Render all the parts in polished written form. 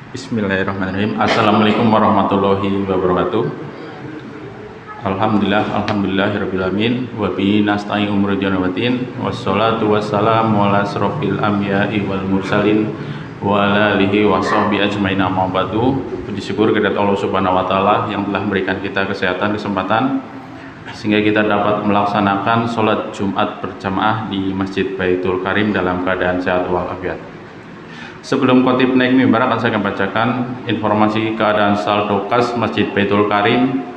Bismillahirrahmanirrahim. Assalamualaikum warahmatullahi wabarakatuh. Alhamdulillahirrabbilalamin. Wa bihi nasta'in umur janawatin. Wassalatu wassalamu ala asrofil anbiya'i wal mursalin wa ala alihi wa sahbihi ajmain amma ba'du. Puji syukur kehadirat Allah Subhanahu wa taala yang telah memberikan kita kesehatan, kesempatan sehingga kita dapat melaksanakan sholat Jumat berjamaah di Masjid Baitul Karim dalam keadaan sehat walafiat. Sebelum khotib naik mimbar, akan saya bacakan informasi keadaan saldo kas Masjid Baitul Karim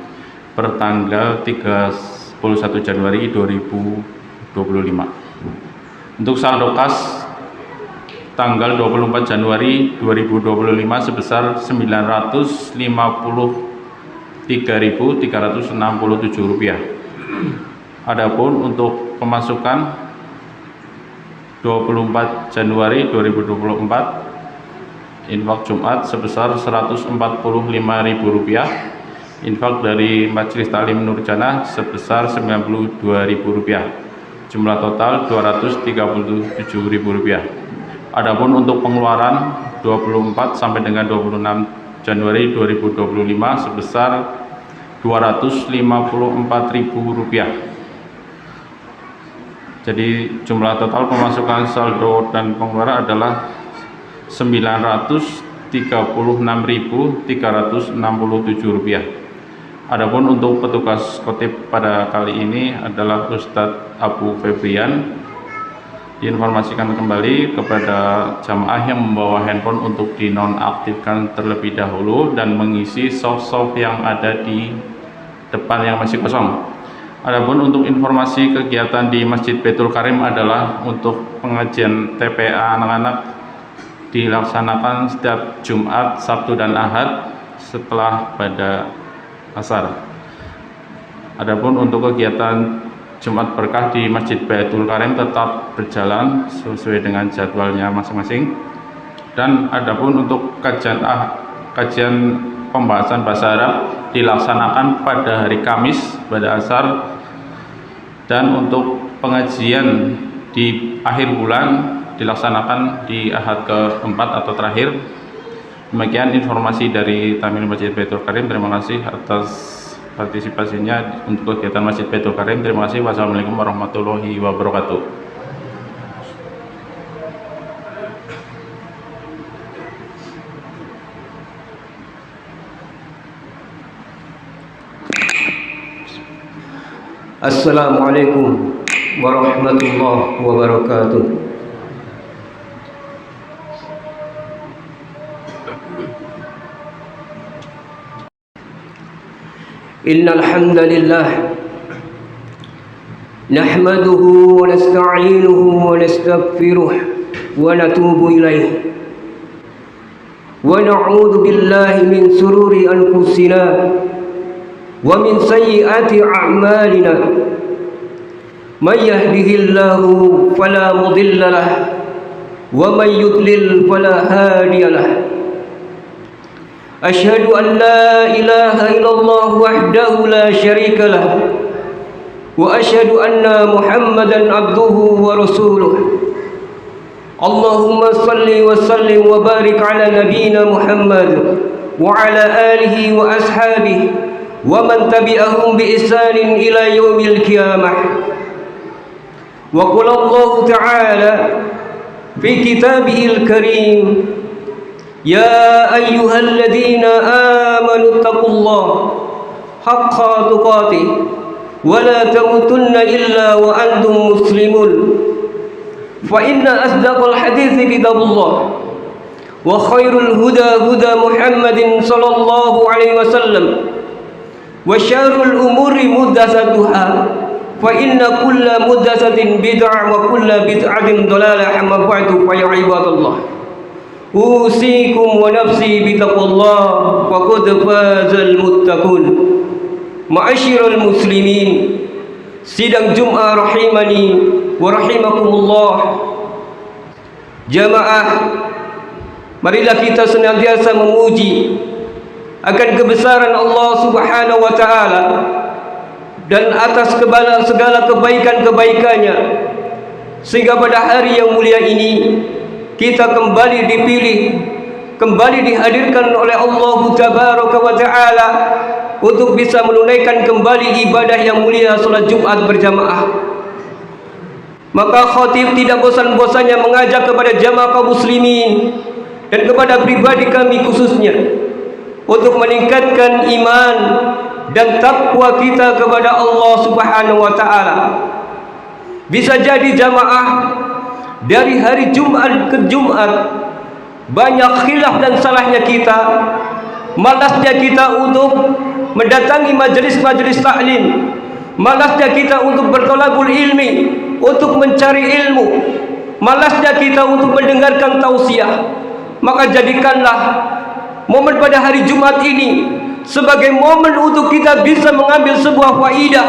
per tanggal 31 Januari 2025. Untuk saldo kas tanggal 24 Januari 2025 sebesar Rp93.367. Adapun untuk pemasukan 24 Januari 2024 infak Jumat sebesar Rp145.000, infak dari Majelis Taklim Nurjannah sebesar Rp92.000, jumlah total Rp237.000. Adapun untuk pengeluaran 24 sampai dengan 26 Januari 2025 sebesar Rp254.000. Jadi jumlah total pemasukan saldo dan pengeluaran adalah Rp936.367. Adapun untuk petugas khotib pada kali ini adalah Ustadz Abu Febrian. Diinformasikan kembali kepada jamaah yang membawa handphone untuk dinonaktifkan terlebih dahulu dan mengisi soft yang ada di depan yang masih kosong. Adapun untuk informasi kegiatan di Masjid Baitul Karim adalah untuk pengajian TPA anak-anak dilaksanakan setiap Jumat, Sabtu dan Ahad setelah pada asar. Adapun untuk kegiatan Jumat berkah di Masjid Baitul Karim tetap berjalan sesuai dengan jadwalnya masing-masing. Dan adapun untuk kajian pembahasan bahasa Arab dilaksanakan pada hari Kamis pada asar, dan untuk pengajian di akhir bulan dilaksanakan di Ahad keempat atau terakhir. Demikian informasi dari Tamil Masjid Baitul Karim. Terima kasih atas partisipasinya untuk kegiatan Masjid Baitul Karim. Terima kasih. Wassalamualaikum warahmatullahi wabarakatuh. Assalamualaikum warahmatullahi wabarakatuh. Innal hamdalillah nahmaduhu wa nasta'inuhu wa nastaghfiruh wa natubu ilaih wa na'udzu billahi min sururi anfusina wa min sayyiati a'malina. May yahdihillahu fala mudilla lahu wa may yudlil fala hadiya lahu. Asyhadu an la ilaha illallah wahdahu la syarika lahu wa asyhadu anna Muhammadan abduhu wa rasuluh. Allahumma salli wa sallim wa barik ala nabiyyina Muhammad wa ala alihi wa ashabihi wa man tabi'ahum bi ihsanin ila yaumil qiyamah. Wa qala Allah ta'ala fi kitabihil karim, ya ayyuhalladzina amanu taqullaha haqqa tuqatih wa la tamutunna illa wa antum muslimun. Fa inna asdaqal hadithi kitabullah wa khairul huda huda Muhammadin sallallahu alaihi wasallam wa syarrul umuri muhdatsatuha fa inna kulla muhdatsatin bid'ah wa kulla bid'atin dhalalah. Amma ba'du, fa ya ibadallah, usikum wa nafsi bitaqwallah faqad fazal muttaqun. Ma'asyiral muslimin, sidang Jumat rahimani wa rahimakumullah. Jamaah, marilah kita senantiasa memuji akan kebesaran Allah Subhanahu wa taala dan atas segala kebaikan-kebaikannya, sehingga pada hari yang mulia ini kita kembali dipilih kembali dihadirkan oleh Allah Tabaraka wa Ta'ala untuk bisa menunaikan kembali ibadah yang mulia salat Jumat berjamaah. Maka khatib tidak bosan-bosannya mengajak kepada jamaah kaum muslimin dan kepada pribadi kami khususnya untuk meningkatkan iman dan takwa kita kepada Allah Subhanahu wa Ta'ala. Bisa jadi jamaah dari hari Jumat ke Jumat banyak khilaf dan salahnya kita, malasnya kita untuk mendatangi majelis-majelis taklim, malasnya kita untuk bertolabul ilmi, untuk mencari ilmu, malasnya kita untuk mendengarkan tausiah. Maka jadikanlah momen pada hari Jumat ini sebagai momen untuk kita bisa mengambil sebuah faidah,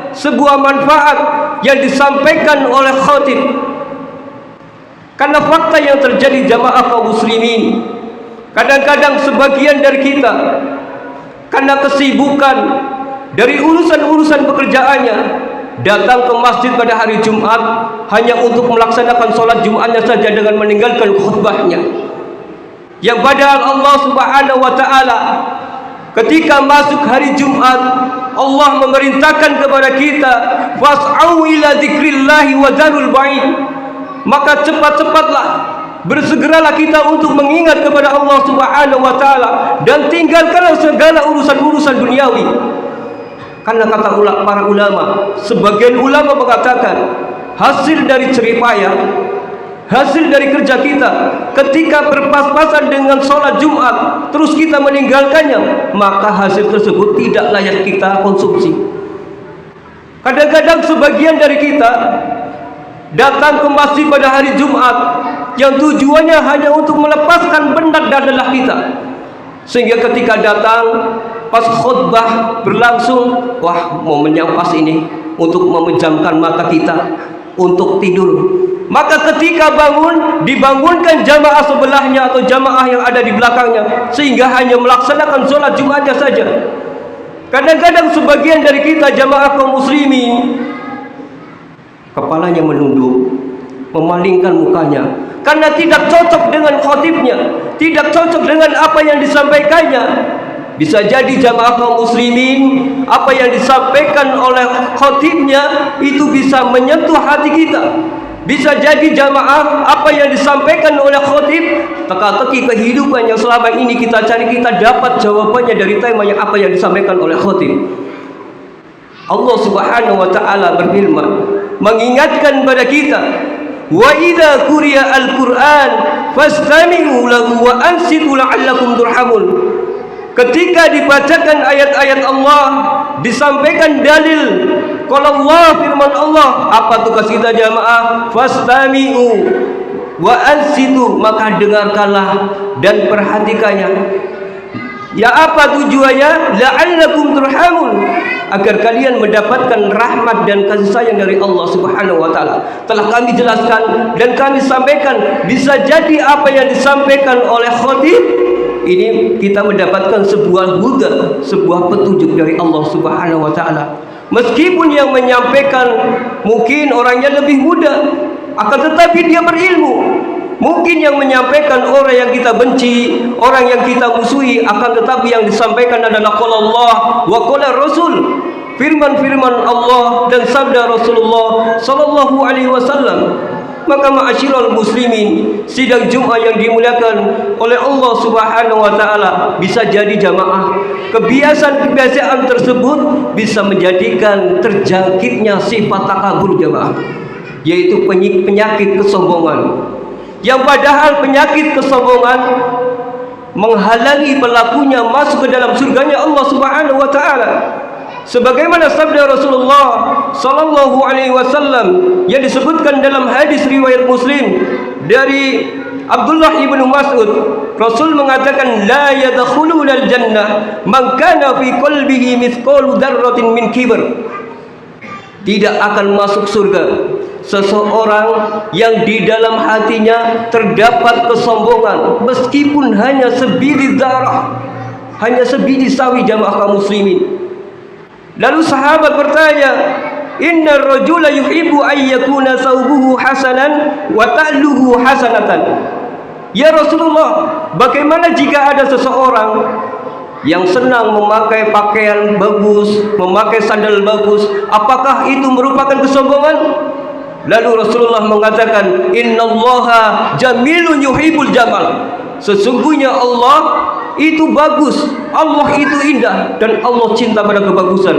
sebuah manfaat yang disampaikan oleh khatib. Karena fakta yang terjadi jamaah kaum muslimin, kadang-kadang sebagian dari kita karena kesibukan dari urusan-urusan pekerjaannya datang ke masjid pada hari Jumat hanya untuk melaksanakan sholat Jumatnya saja dengan meninggalkan khutbahnya. Yang padahal Allah Subhanahu wa Ta'ala ketika masuk hari Jumat, Allah memerintahkan kepada kita, fas'au ila dzikrillahi wa dzarul ba'id. Maka cepat-cepatlah, bersegeralah kita untuk mengingat kepada Allah Subhanahu wa Ta'ala dan tinggalkanlah segala urusan-urusan duniawi. Karena kata para ulama, sebagian ulama mengatakan hasil dari jerih payah, hasil dari kerja kita ketika berpas-pasan dengan sholat Jumat terus kita meninggalkannya, maka hasil tersebut tidak layak kita konsumsi. Kadang-kadang sebagian dari kita datang ke masjid pada hari Jumat yang tujuannya hanya untuk melepaskan penat dan lelah kita, sehingga ketika datang pas khutbah berlangsung, wah momen yang pas ini untuk memejamkan mata kita untuk tidur. Maka ketika bangun, dibangunkan jamaah sebelahnya atau jamaah yang ada di belakangnya, sehingga hanya melaksanakan sholat Jumatnya saja. Kadang-kadang sebagian dari kita jamaah kaum muslimin kepalanya menunduk, memalingkan mukanya karena tidak cocok dengan khatibnya, tidak cocok dengan apa yang disampaikannya. Bisa jadi jamaah kaum muslimin, apa yang disampaikan oleh khatibnya itu bisa menyentuh hati kita. Bisa jadi jamaah apa yang disampaikan oleh khatib, teka-teki kehidupan yang selama ini kita cari, kita dapat jawabannya dari tema yang apa yang disampaikan oleh khatib. Allah Subhanahu wa Ta'ala berfirman, mengingatkan pada kita, wa idza quriya al-Qur'an fastami'u lahu wa ansitu la'allakum turhamun. Ketika dibacakan ayat-ayat Allah, disampaikan dalil kalau Allah, firman Allah, apa tugas kita jamaah? Fastami'u wa ansitu, maka dengarkanlah dan perhatikannya. Ya apa tujuannya? La'allakum turhamun, agar kalian mendapatkan rahmat dan kasih sayang dari Allah Subhanahu wa Ta'ala. Telah kami jelaskan dan kami sampaikan, bisa jadi apa yang disampaikan oleh khatib ini kita mendapatkan sebuah huda, sebuah petunjuk dari Allah Subhanahu wa Ta'ala. Meskipun yang menyampaikan mungkin orangnya lebih muda, akan tetapi dia berilmu. Mungkin yang menyampaikan orang yang kita benci, orang yang kita musuhi, akan tetapi yang disampaikan adalah qala Allah wa qala Rasul, firman-firman Allah dan sabda Rasulullah sallallahu alaihi wasallam. Maka ma'asyiral muslimin, sidang Jumat yang dimuliakan oleh Allah Subhanahu wa Ta'ala, bisa jadi jamaah kebiasaan-kebiasaan tersebut bisa menjadikan terjangkitnya sifat takabur jamaah, yaitu penyakit kesombongan. Yang padahal penyakit kesombongan menghalangi pelakunya masuk ke dalam surganya Allah Subhanahu wa Ta'ala. Sebagaimana sabda Rasulullah sallallahu alaihi wasallam yang disebutkan dalam hadis riwayat Muslim dari Abdullah ibnu Mas'ud, Rasul mengatakan, la yadkhulul jannah man kana fi qalbihi mithqalu dzarratin min kibr. Tidak akan masuk surga seseorang yang di dalam hatinya terdapat kesombongan, meskipun hanya sebiji zarah, hanya sebiji sawi jamaah kaum muslimin. Lalu sahabat bertanya, inna rajula yuhibbu an yakuna thawbuhu hasanan wa ta'luhu hasanatan. "Ya Rasulullah, bagaimana jika ada seseorang yang senang memakai pakaian bagus, memakai sandal bagus, apakah itu merupakan kesombongan?" Lalu Rasulullah mengatakan, "Innallaha jamilun yuhibbul jamal." Sesungguhnya Allah itu bagus, Allah itu indah, dan Allah cinta pada kebagusan.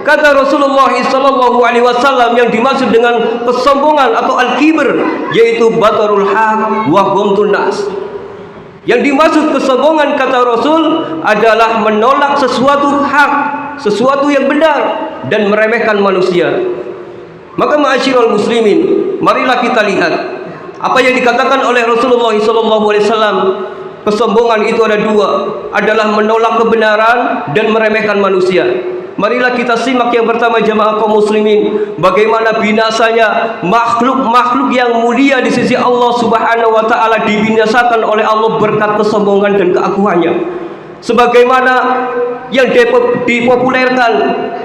Kata Rasulullah SAW, yang dimaksud dengan kesombongan atau al-kibr yaitu batarul haq wa ghamtun nas. Yang dimaksud kesombongan, kata Rasul, adalah menolak sesuatu hak, sesuatu yang benar, dan meremehkan manusia. Maka ma'asyiral muslimin, marilah kita lihat apa yang dikatakan oleh Rasulullah SAW. Kesombongan itu ada dua, adalah menolak kebenaran dan meremehkan manusia. Marilah kita simak yang pertama, jamaah kaum muslimin, bagaimana binasanya makhluk-makhluk yang mulia di sisi Allah Subhanahu wa taala dibinasakan oleh Allah berkat kesombongan dan keagungannya. Sebagaimana yang dipopulerkan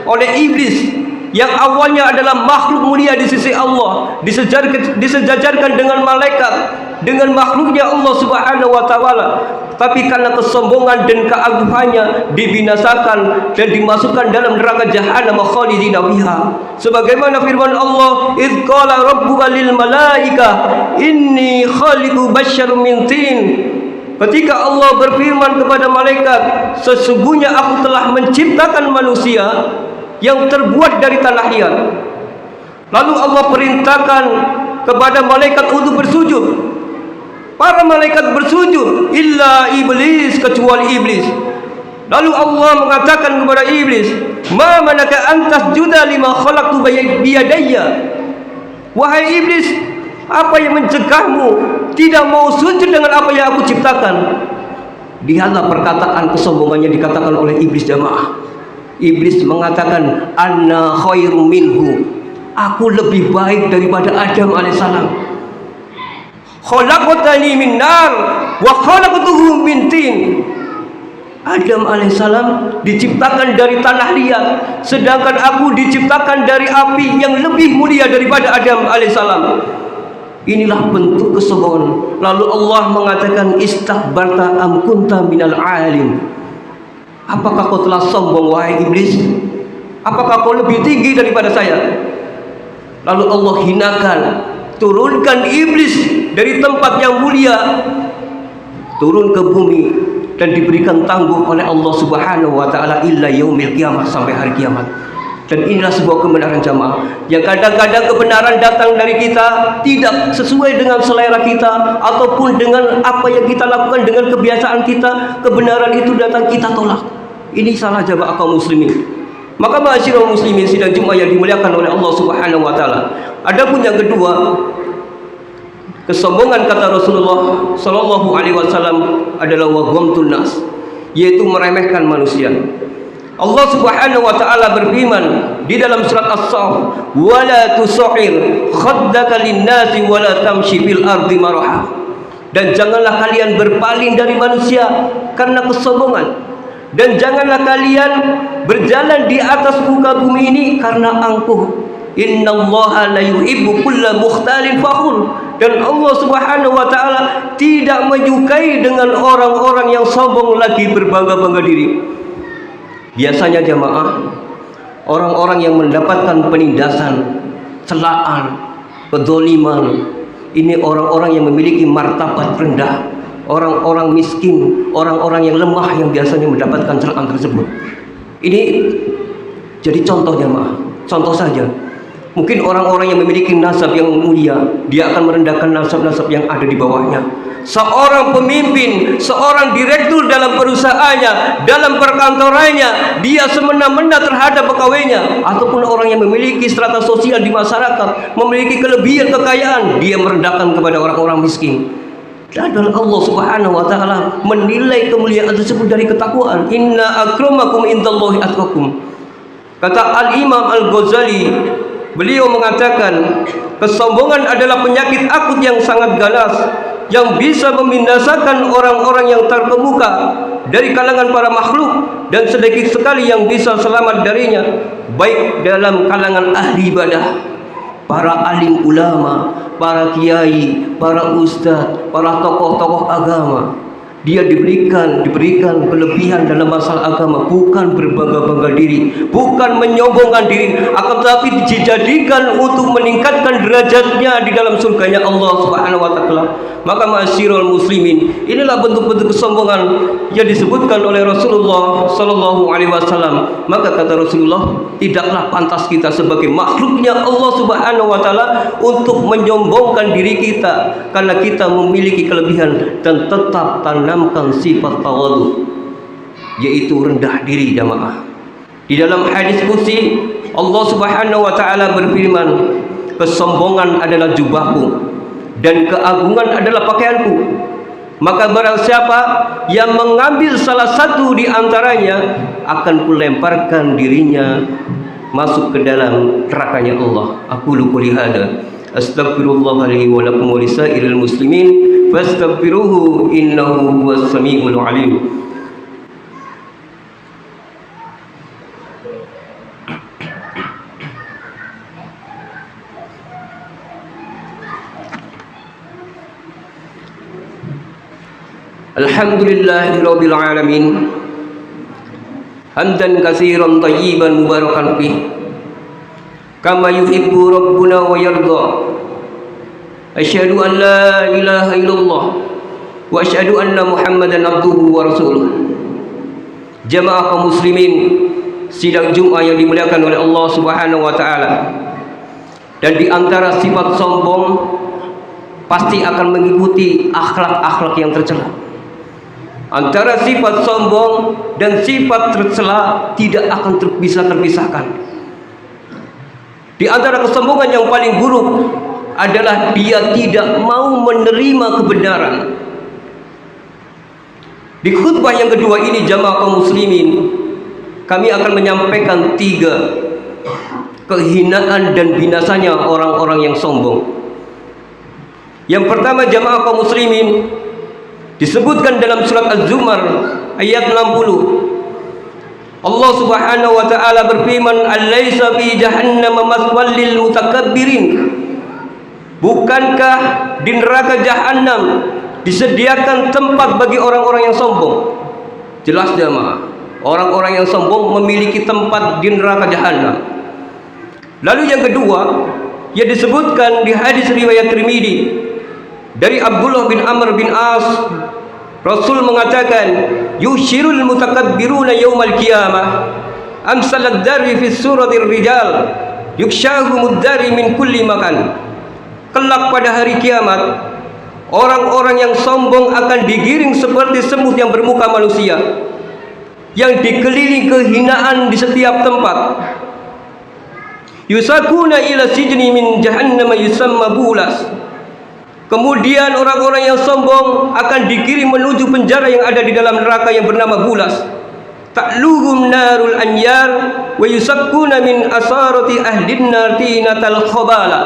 oleh iblis, yang awalnya adalah makhluk mulia di sisi Allah, disejajarkan dengan malaikat, dengan makhluknya Allah Subhanahu wa taala, tapi karena kesombongan dan keagungannya dibinasakan dan dimasukkan dalam neraka jahanam khalidina fiha. Sebagaimana firman Allah, "Idz qala rabbuka lil malaikah inni khaliqu basyarum min tin." Ketika Allah berfirman kepada malaikat, "Sesungguhnya aku telah menciptakan manusia yang terbuat dari tanah liat." Lalu Allah perintahkan kepada malaikat untuk bersujud. Para malaikat bersujud, illa iblis, kecuali iblis. Lalu Allah mengatakan kepada iblis, "Ma manaka an tasjuda lima khalaqtu biyadayya?" Wahai iblis, apa yang mencegahmu tidak mau sujud dengan apa yang aku ciptakan? Lihatlah perkataan kesombongannya dikatakan oleh iblis, jamaah. Iblis mengatakan, "Anna khairum minhu." Aku lebih baik daripada Adam alaihissalam. "Khalaqtani min nar wa khalaqtuhu min tin." Adam alaihissalam diciptakan dari tanah liat, sedangkan aku diciptakan dari api yang lebih mulia daripada Adam alaihissalam. Inilah bentuk kesombongan. Lalu Allah mengatakan, "Istakbarta am kunta minal alim." Apakah kau telah sombong, wahai iblis? Apakah kau lebih tinggi daripada saya? Lalu Allah hinakan, turunkan iblis dari tempat yang mulia, turun ke bumi, dan diberikan tangguh oleh Allah Subhanahu wa taala illa yaumil qiyamah, sampai hari kiamat. Dan inilah sebuah kebenaran, jamaah, yang kadang-kadang kebenaran datang dari kita tidak sesuai dengan selera kita ataupun dengan apa yang kita lakukan, dengan kebiasaan kita. Kebenaran itu datang, kita tolak. Ini salah, jamaah kaum muslimin. Maka ma'asyiral muslimin sidang Jumat yang dimuliakan oleh Allah Subhanahu wa taala. Adapun yang kedua, kesombongan, kata Rasulullah sallallahu alaihi wasallam, adalah wa ghamtun nas, yaitu meremehkan manusia. Allah Subhanahu wa taala berfirman di dalam surat As-Saff, "Wala tusahhir khaddaka lin-nasi wala tamshi fil ardi maraha." Dan janganlah kalian berpaling dari manusia karena kesombongan, dan janganlah kalian berjalan di atas muka bumi ini karena angkuh. Innallaha la yuhibbu kulla mukhtalin fakhur. Dan Allah Subhanahu wa taala tidak menyukai dengan orang-orang yang sombong lagi berbangga-bangga diri. Biasanya, jamaah, orang-orang yang mendapatkan penindasan, celaan, kedzaliman, ini orang-orang yang memiliki martabat rendah, orang-orang miskin, orang-orang yang lemah yang biasanya mendapatkan celaan tersebut. Ini jadi contoh, jamaah, contoh saja. Mungkin orang-orang yang memiliki nasab yang mulia, dia akan merendahkan nasab-nasab yang ada di bawahnya. Seorang pemimpin, seorang direktur dalam perusahaannya, dalam perkantorannya, dia semena-mena terhadap pegawainya. Ataupun orang yang memiliki strata sosial di masyarakat, memiliki kelebihan kekayaan, dia merendahkan kepada orang-orang miskin. Dan Allah Subhanahu wa taala menilai kemuliaan tersebut dari ketakwaan. Inna akramakum indallahi atqakum. Kata Al-Imam Al-Ghazali, beliau mengatakan, kesombongan adalah penyakit akut yang sangat ganas, yang bisa membinasakan orang-orang yang terkemuka dari kalangan para makhluk, dan sedikit sekali yang bisa selamat darinya, baik dalam kalangan ahli ibadah para alim ulama, para kiai, para ustadz, para tokoh-tokoh agama. Dia diberikan kelebihan dalam masalah agama, bukan berbangga-bangga diri, bukan menyombongkan diri, akan tetapi dijadikan untuk meningkatkan derajatnya di dalam surganya Allah Subhanahu wa taala. Maka ma'asyiral muslimin, inilah bentuk-bentuk kesombongan yang disebutkan oleh Rasulullah sallallahu alaihi wasallam. Maka kata Rasulullah, tidaklah pantas kita sebagai makhluknya Allah Subhanahu wa taala untuk menyombongkan diri kita, karena kita memiliki kelebihan, dan tetap tanamkan sifat tawadhu, yaitu rendah diri jamaah. Di dalam hadis qudsi Allah Subhanahu wa taala berfirman, kesombongan adalah jubahku dan keagungan adalah pakaianku. Maka barang siapa yang mengambil salah satu di antaranya, akan kulemparkan dirinya masuk ke dalam nerakanya Allah. Aqulu qouli hadza astaghfirullah li wa lakum wa lisairil muslimin fastaghfiruhu innahu huwas samiul alim. Alhamdulillahirabbil alamin, hamdan katsiran thayyiban mubarakan fih, kama yuhibbu rabbuna wa yarda. Asyhadu an la ilaha illallah wa asyhadu anna Muhammadan abduhu wa rasuluh. Jamaah kaum muslimin, sidang Jumat yang dimuliakan oleh Allah Subhanahu wa taala. Dan di antara sifat sombong pasti akan mengikuti akhlak-akhlak yang tercela. Antara sifat sombong dan sifat tercela tidak akan bisa terpisahkan. Di antara kesombongan yang paling buruk adalah dia tidak mau menerima kebenaran. Di khutbah yang kedua ini jamaah kaum muslimin, kami akan menyampaikan 3 kehinaan dan binasanya orang-orang yang sombong. Yang pertama jamaah kaum muslimin, disebutkan dalam surat Az-Zumar ayat 60. Allah Subhanahu wa taala berfirman, "Alaisa fi jahannam maswal lil mutakabbirin?" Bukankah di neraka jahanam disediakan tempat bagi orang-orang yang sombong? Jelas jemaah, orang-orang yang sombong memiliki tempat di neraka jahanam. Lalu yang kedua, yang disebutkan di hadis riwayat Tirmidzi dari Abdullah bin Amr bin As, Rasul mengatakan, yushirul mutakabbiruna yaumal qiyamah amsalad dari fi suratir rijal yukshahumud dari min kulli makan. Kelak pada hari kiamat, orang-orang yang sombong akan digiring seperti semut yang bermuka manusia, yang dikelilingi kehinaan di setiap tempat. Yusakuna ila sijni min jahannam yusamma bulas. Kemudian orang-orang yang sombong akan dikirim menuju penjara yang ada di dalam neraka yang bernama Bulas. Ta'luhum narul anyar wa yusakkuna min asarati ahlin nar tinatal khabala.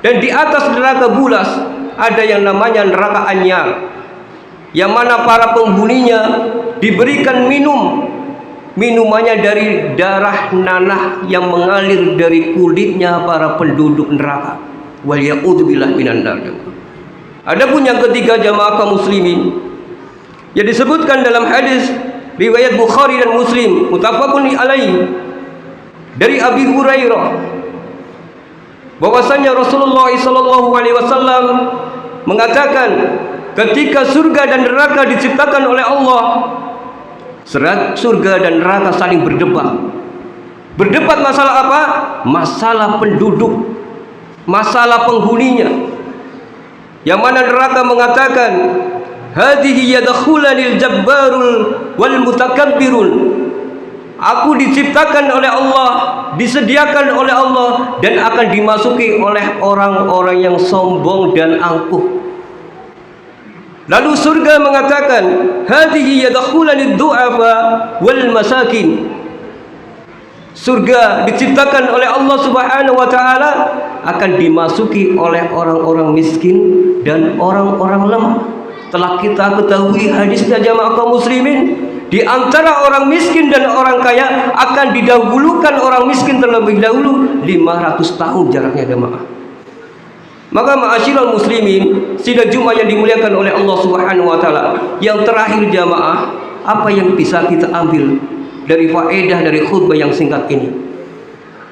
Dan di atas neraka Bulas ada yang namanya neraka anyar, yang mana para penghuninya diberikan minumannya dari darah nanah yang mengalir dari kulitnya para penduduk neraka. Wal ya'udzubillah minan nar. Adapun yang ketiga jamaah kaum muslimin, yang disebutkan dalam hadis riwayat Bukhari dan Muslim muttafaqun alaihi dari Abi Hurairah, bahwasanya Rasulullah sallallahu alaihi wasallam mengatakan, ketika surga dan neraka diciptakan oleh Allah, surga dan neraka saling berdebat. Berdebat masalah apa? Masalah penduduk, masalah penghuninya. Yang mana neraka mengatakan, hadhihi yadkhulanil jabbarul wal mutakabbirun. Aku diciptakan oleh Allah, disediakan oleh Allah, dan akan dimasuki oleh orang-orang yang sombong dan angkuh. Lalu surga mengatakan, hadhihi yadkhulanid du'afa wal masakin. Surga diciptakan oleh Allah Subhanahu wa taala, akan dimasuki oleh orang-orang miskin dan orang-orang lemah. Telah kita ketahui hadisnya jamaah kaum muslimin, Di antara orang miskin dan orang kaya akan didahulukan orang miskin terlebih dahulu. 500 tahun jaraknya jemaah. Maka ma'asyiral muslimin, sidang Jumat yang dimuliakan oleh Allah Subhanahu wa taala, yang terakhir jamaah, apa yang bisa kita ambil dari faedah dari khutbah yang singkat ini?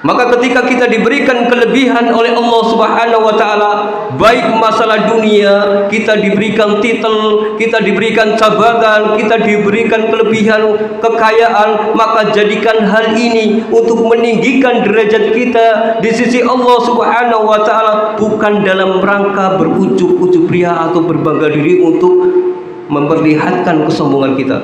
Maka ketika kita diberikan kelebihan oleh Allah Subhanahu wa taala, baik masalah dunia, kita diberikan titel, kita diberikan cabaran, kita diberikan kelebihan kekayaan, maka jadikan hal ini untuk meninggikan derajat kita di sisi Allah Subhanahu wa taala, bukan dalam rangka berujuk-ujuk ria atau berbangga diri untuk memperlihatkan kesombongan kita.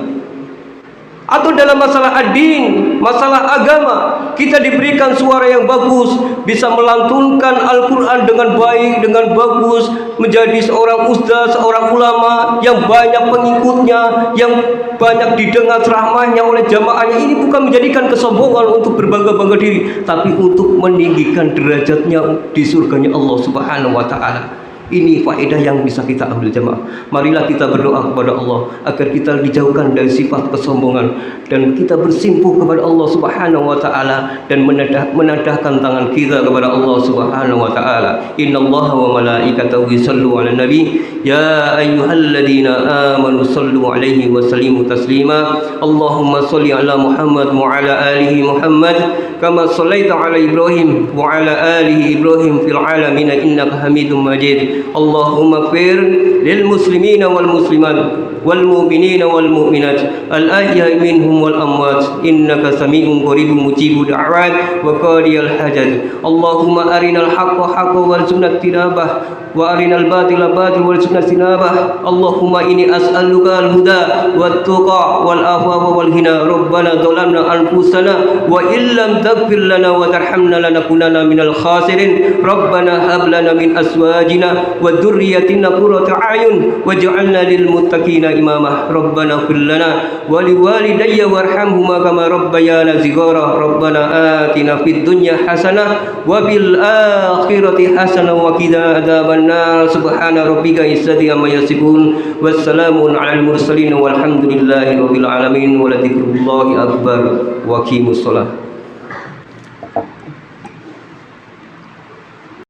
Atau dalam masalah ad-din, masalah agama, kita diberikan suara yang bagus, bisa melantunkan Al-Quran dengan baik, dengan bagus, menjadi seorang ustaz, seorang ulama yang banyak pengikutnya, yang banyak didengar ceramahnya oleh jamaahnya. Ini bukan menjadikan kesombongan untuk berbangga-bangga diri, tapi untuk meninggikan derajatnya di surganya Allah Subhanahu wa taala. Ini faedah yang bisa kita ambil jemaah. Marilah kita berdoa kepada Allah agar kita dijauhkan dari sifat kesombongan dan kita bersimpuh kepada Allah Subhanahu wa taala dan menadahkan tangan kita kepada Allah Subhanahu wa taala. Innallaha wa malaikatahu yusallu 'alan nabi ya ayyuhalladzina amanu sallu 'alaihi wa sallimu taslima. Allahumma shalli 'ala Muhammad wa 'ala alihi Muhammad kama shallaita 'ala Ibrahim wa 'ala alihi Ibrahim fil 'alamin innaka Hamidum Majid. Allahumma fir lil muslimina wal muslimat wal mu'minina wal mu'minat al ahya'i minhum wal amwat innaka sami'un qaribun mujibud da'wat wa qadiyal hajat. Allahumma arinal haqqa haqqan warzuqna ittinabah wa arinal batila batilan warzuqna ijtinabah. Allahumma inni as'aluka al huda wat tuqa wal afafa wal ghina. Rabbana dhalamna anfusana wa illam taghfir lana wa tarhamna lanakunanna minal khasirin. Rabbana hab lana min azwajina wa dhurriyyatina qurrata a'yun waj'alna lil muttaqina imama. Rabbana ighfir lana wa liwalidayya warhamhuma kama rabbayana shighara. Rabbana atina fid dunya hasanah wa bil akhirati hasanah wa qina adzabannar. Subhana rabbika izzati amma yasifun wassalamun alal mursalin walhamdulillahi rabbil alamin wa la dzikrullahi akbar wa aqimus shalah.